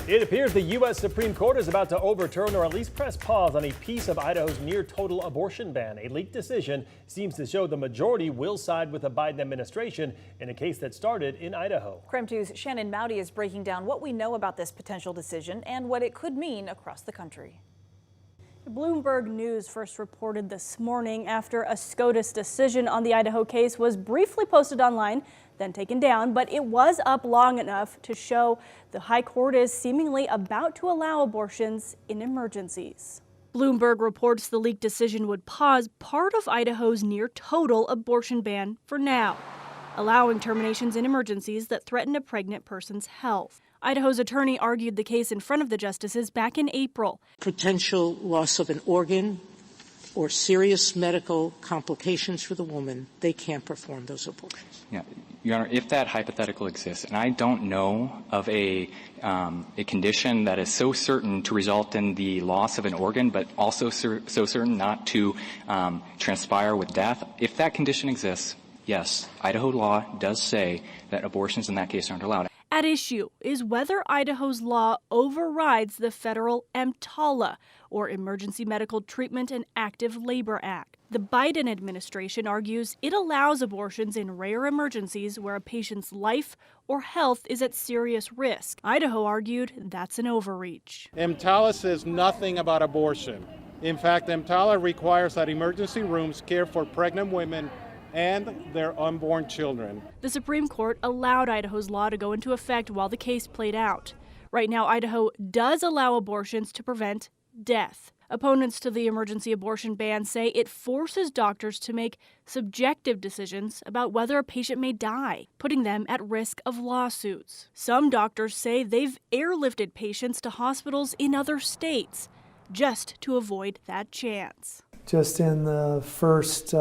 It appears the U.S. Supreme Court is about to overturn or at least press pause on a piece of Idaho's near-total abortion ban. A leaked decision seems to show the majority will side with the Biden administration in a case that started in Idaho. KREM 2's Shannon Mowdy is breaking down what we know about this potential decision and what it could mean across the country. Bloomberg News first reported this morning after a SCOTUS decision on the Idaho case was briefly posted online, then taken down, but it was up long enough to show the high court is seemingly about to allow abortions in emergencies. Bloomberg reports the leaked decision would pause part of Idaho's near-total abortion ban for now, allowing terminations in emergencies that threaten a pregnant person's health. Idaho's attorney argued the case in front of the justices back in April. Potential loss of an organ or serious medical complications for the woman, they can't perform those abortions. Yeah, Your Honor, if that hypothetical exists, and I don't know of a condition that is so certain to result in the loss of an organ, but also so certain not to transpire with death, if that condition exists, yes, Idaho law does say that abortions in that case aren't allowed. At issue is whether Idaho's law overrides the federal EMTALA, or Emergency Medical Treatment and Active Labor Act. The Biden administration argues it allows abortions in rare emergencies where a patient's life or health is at serious risk. Idaho argued that's an overreach. EMTALA says nothing about abortion. In fact, EMTALA requires that emergency rooms care for pregnant women and their unborn children. The Supreme Court allowed Idaho's law to go into effect while the case played out. Right now, Idaho does allow abortions to prevent death. Opponents to the emergency abortion ban say it forces doctors to make subjective decisions about whether a patient may die, putting them at risk of lawsuits. Some doctors say they've airlifted patients to hospitals in other states just to avoid that chance. Just in the first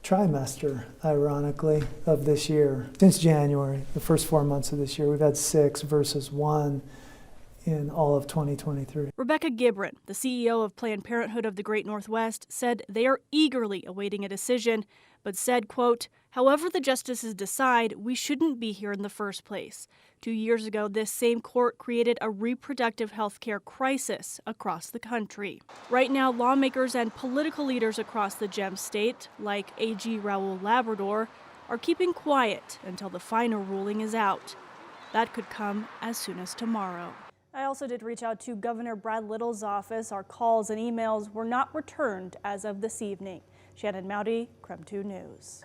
trimester, ironically, of this year. Since January, the first 4 months of this year, we've had 6 versus 1 in all of 2023. Rebecca Gibran, the CEO of Planned Parenthood of the Great Northwest, said they are eagerly awaiting a decision, but said, quote, however the justices decide, we shouldn't be here in the first place. 2 years ago, this same court created a reproductive health care crisis across the country. Right now, lawmakers and political leaders across the Gem State, like AG Raul Labrador, are keeping quiet until the final ruling is out. That could come as soon as tomorrow. I also did reach out to Governor Brad Little's office. Our calls and emails were not returned as of this evening. Shannon Mowdy, KREM 2 News.